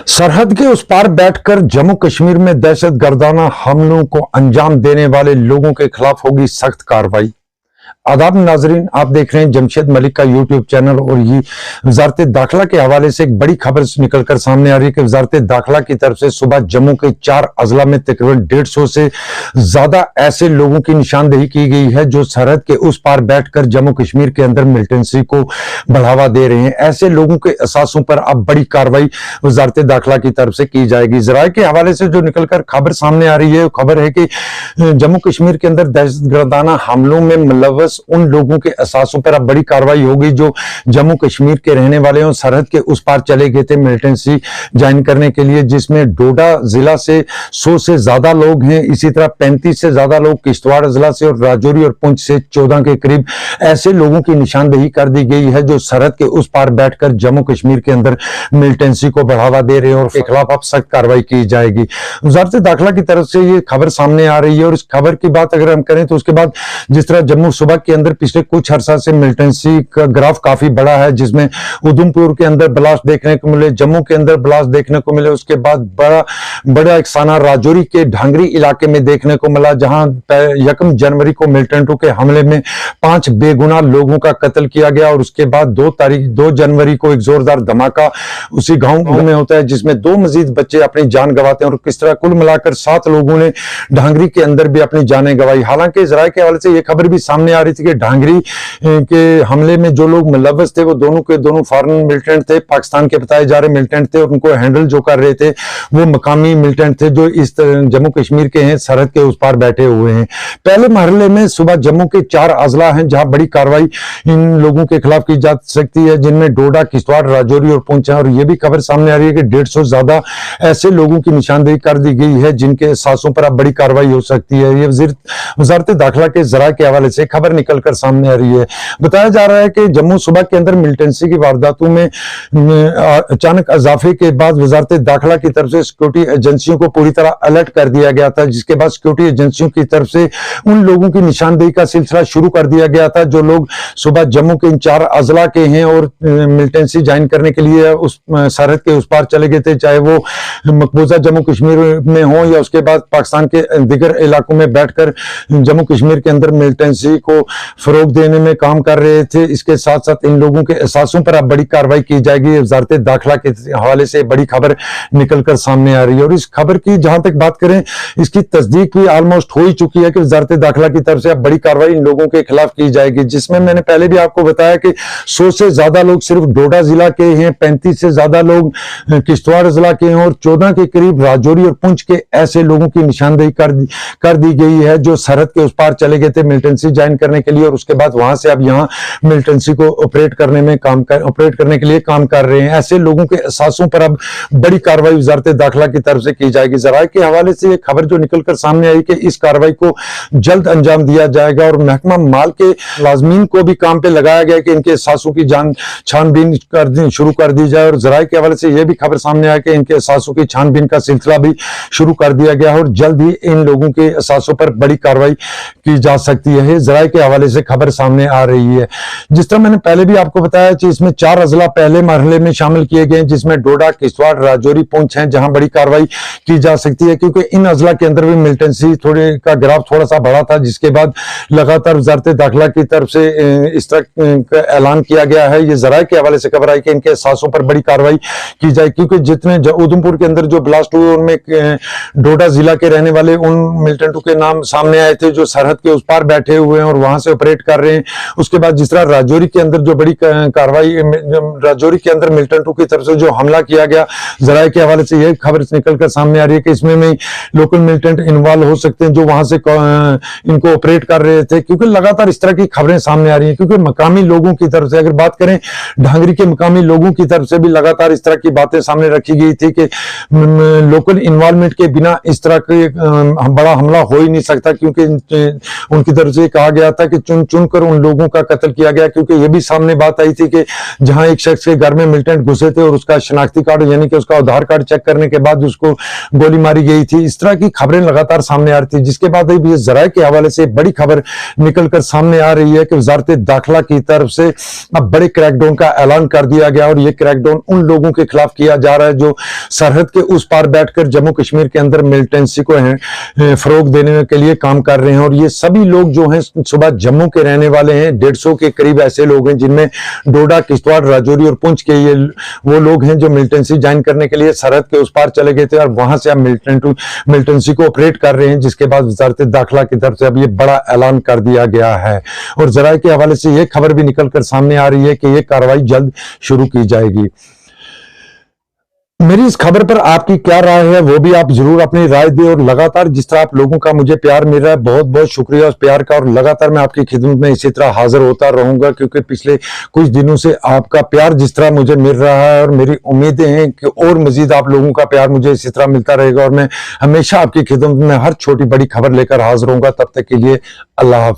सरहद के उस पार बैठकर जम्मू कश्मीर में दहशतगर्दाना हमलों को अंजाम देने वाले लोगों के खिलाफ होगी सख्त कार्रवाई। आदाब नाजरीन, आप देख रहे हैं जमशेद मलिक का यूट्यूब चैनल और ये वजारत दाखिला के हवाले से एक बड़ी खबर निकलकर सामने आ रही है कि वजारत दाखिला की तरफ से सुबह जम्मू के 4 अजला में तकरीबन 150 से ज्यादा ऐसे लोगों की निशानदेही की गई है जो सरहद के उस पार बैठकर जम्मू कश्मीर के अंदर मिलिटेंसी को बढ़ावा दे रहे हैं। ऐसे लोगों के असासों पर अब बड़ी कार्रवाई वजारत दाखिला की तरफ से की जाएगी। जराये के हवाले से जो निकलकर खबर सामने आ रही है, खबर है कि जम्मू कश्मीर के अंदर दहशतगर्दाना हमलों में मुलव्वस उन लोगों के असासों पर अब बड़ी कार्रवाई होगी जो जम्मू कश्मीर के रहने वाले और सरहद के उस पार चले गए थे मिलिटेंसी ज्वाइन करने के लिए, जिसमें डोडा जिला से 100 से ज्यादा लोग हैं। इसी तरह 35 से ज्यादा लोग किश्तवाड़ जिला से और राजौरी और पुंछ से 14 के करीब ऐसे लोगों की निशानदेही कर दी गई है जो सरहद के उस पार बैठकर जम्मू कश्मीर के अंदर मिलिटेंसी को बढ़ावा दे रहे हैं और के खिलाफ अब सख्त कार्रवाई की जाएगी। वजारत दाखिला की तरफ से ये खबर सामने आ रही है और इस खबर की बात अगर हम करें तो उसके बाद जिस तरह जम्मू सूबा के अंदर पिछले कुछ अरसा से मिलिटेंसी का ग्राफ काफी बड़ा है, जिसमें उधमपुर के अंदर ब्लास्ट देखने को मिले, जम्मू के अंदर ब्लास्ट देखने को मिले, उसके बाद बड़ा एक साना राजौरी के ढांगरी इलाके में देखने को मिला जहां 1 जनवरी को मिलिटेंटों के हमले में 5 बेगुनाह लोगों का कत्ल किया गया और उसके बाद 2 जनवरी को एक जोरदार धमाका उसी गांव में होता है जिसमें 2 मजीद बच्चे अपनी जान गंवाते हैं और किस तरह कुल मिलाकर 7 लोगों ने ढांगरी के अंदर भी अपनी जानें गंवाई। हालांकि जराये के हवाले से यह खबर भी सामने आ रही थी कि ढांगरी के हमले में जो लोग मुलव्वस थे वो दोनों के दोनों फॉरेन मिलिटेंट थे, पाकिस्तान के बताए जा रहे मिलिटेंट थे और उनको हैंडल जो कर रहे थे वो मकामी मिलिटेंट थे जो इस जम्मू कश्मीर के हैं, सरहद के उस पार बैठे हुए हैं। पहले मरहले में सुबह जम्मू के 4 अजला हैं जहां बड़ी कार्रवाई इन लोगों के खिलाफ की जा सकती है, जिनमें डोडा, किश्तवाड़, राजौरी और पुंछ है। और यह भी खबर सामने आ रही है कि 150 ज्यादा ऐसे लोगों की निशानदेही कर दी गई है जिनके सासों पर अब बड़ी कार्रवाई हो सकती है। ये वजारत दाखिला के जराये के हवाले से खबर निकलकर सामने आ रही है। बताया जा रहा है कि जम्मू सूबा के अंदर मिलिटेंसी की वारदातों में अचानक इजाफे के बाद वजारत दाखिला की तरफ से सिक्योरिटी एजेंसियों को पूरी तरह अलर्ट कर दिया गया था, जिसके बाद सिक्योरिटी एजेंसियों की तरफ से उन लोगों की निशानदेही का सिलसिला शुरू कर दिया गया था जो लोग सुबह जम्मू के इन 4 अजला के हैं और मिलिटेंसी ज्वाइन करने के लिए उस सरहद के उस पार चले गए थे, चाहे वो मकबूजा जम्मू कश्मीर में हो या उसके बाद पाकिस्तान के दीगर इलाकों में बैठकर जम्मू कश्मीर के अंदर मिलिटेंसी को फरोग देने में काम कर रहे थे। इसके साथ साथ इन लोगों के एहसासों पर अब बड़ी कार्रवाई की जाएगी। वजारत दाखिला के हवाले से बड़ी खबर निकलकर सामने आ रही है और इस खबर की जहां तक बात करें इसकी तस्दीक भी ऑलमोस्ट हो ही चुकी है कि वजारत दाखिला की तरफ से अब बड़ी कार्रवाई इन लोगों के खिलाफ की जाएगी, जिसमें मैंने पहले भी आपको बताया कि 100 से ज्यादा लोग सिर्फ डोडा जिला के हैं, 35 से ज्यादा लोग किश्तवाड़ जिला के हैं और 14 के करीब राजौरी और पुंछ के ऐसे लोगों की निशानदेही कर दी गई है जो सरहद के उस पार चले गए थे मिलिटेंसी ज्वाइन करने के लिए और उसके बाद वहां से अब यहाँ मिलिटेंसी को ऑपरेट करने के लिए काम कर रहे हैं। ऐसे लोगों के एहसासों पर अब बड़ी कार्रवाई वजारत दाखिला की तरफ से की जाएगी। जराये के हवाले से ये खबर जो निकलकर सामने आई कि इस कार्रवाई को जल्द अंजाम दिया जाएगा और महकमा माल के लाजमीन को भी काम पे लगाया गया कि इनके एहसासों की छानबीन शुरू कर दी जाए और जराये के हवाले से यह भी खबर सामने आया कि इनके एहसासों की छानबीन का सिलसिला भी शुरू कर दिया गया और जल्द ही इन लोगों के एहसासों पर बड़ी कार्रवाई की जा सकती है। जराये के हवाले से खबर सामने आ रही है। जिस तरह मैंने पहले भी आपको बताया कि इसमें 4 अजला पहले मरहले में शामिल किए गए जिसमें डोडा, किश्तवाड़, राजौरी, पुंछ हैं जहां बड़ी कार्रवाई की जा सकती है क्योंकि इन अजला के अंदर भी मिलिटेंसी का ग्राफ थोड़ा सा बढ़ा था, जिसके बाद लगातार वजारत दाखिला की तरफ से इस तरह का ऐलान किया गया है। ये जराये के हवाले से खबर आई कि इनके एहसासों पर बड़ी कार्रवाई की जाए क्योंकि जितने उधमपुर के अंदर जो ब्लास्ट हुए उनमें डोडा जिला के रहने वाले उन मिलिटेंटों के नाम सामने आए थे जो सरहद के उस पार बैठे हुए हैं और वहां से ऑपरेट कर रहे हैं। उसके बाद जिस तरह राजौरी के अंदर जो बड़ी कार्रवाई राजौरी के अंदर मिलिटेंटों की तरफ से जो हमला किया गया, जराये के हवाले से यह खबर निकलकर सामने आ रही है कि इसमें में लोकल मिलिटेंट इन्वॉल्व हो सकते हैं जो वहां से इनको ऑपरेट कर रहे थे, क्योंकि लगातार इस तरह की खबरें सामने आ रही हैं। क्योंकि मकामी लोगों की तरफ से अगर बात करें, ढांगरी के मकामी लोगों की तरफ से भी लगातार इस तरह की बातें सामने रखी गई थी कि लोकल इन्वॉल्वमेंट के बिना इस तरह के बड़ा हमला हो ही नहीं सकता, क्योंकि उनकी तरफ से कहा गया था कि चुन चुन कर उन लोगों का कत्ल किया गया, क्योंकि ये भी सामने बात आई थी कि जहां एक शख्स के घर में मिलिटेंट घुसे थे और उसका शनाख्ती कार्ड यानी कि उसका आधार कार्ड चेक करने के बाद उसको गोली मारी गई थी। इस तरह की खबरें लगातार सामने आ रही थी, जिसके बाद अभी जराये के हवाले से बड़ी खबर निकलकर सामने आ रही है कि वजारत दाखिला की तरफ से अब बड़े क्रैकडाउन का ऐलान कर दिया गया और ये क्रैकडाउन उन लोगों के खिलाफ किया जा रहा है जो सरहद के उस पार बैठकर जम्मू कश्मीर के अंदर मिलिटेंसी को फरोग देने के लिए काम कर रहे हैं। और ये सभी लोग जो हैं सुबह जम्मू के रहने वाले हैं, 150 के करीब ऐसे लोग हैं जिनमें डोडा, किश्तवाड़, राजौरी और पुंछ के ये वो लोग हैं जो मिलिटेंसी ज्वाइन करने के लिए सरहद के उस पार चले गए थे और वहां से अब मिलिटेंसी को ऑपरेट कर रहे हैं, जिसके बाद वजारत दाखिला की तरफ से अब ये बड़ा ऐलान कर दिया गया है। और जराये के हवाले से ये खबर भी निकलकर सामने आ रही है कि ये कार्रवाई जल्द शुरू की जाएगी। मेरी इस खबर पर आपकी क्या राय है वो भी आप जरूर अपनी राय दें। और लगातार जिस तरह आप लोगों का मुझे प्यार मिल रहा है, बहुत बहुत शुक्रिया उस प्यार का। और लगातार मैं आपकी खिदमत में इसी तरह हाजिर होता रहूंगा, क्योंकि पिछले कुछ दिनों से आपका प्यार जिस तरह मुझे मिल रहा है और मेरी उम्मीदें हैं कि और मजीद आप लोगों का प्यार मुझे इसी तरह मिलता रहेगा और मैं हमेशा आपकी खिदमत में हर छोटी बड़ी खबर लेकर हाजिर होऊंगा। तब तक के लिए अल्लाह हाफ़िज़।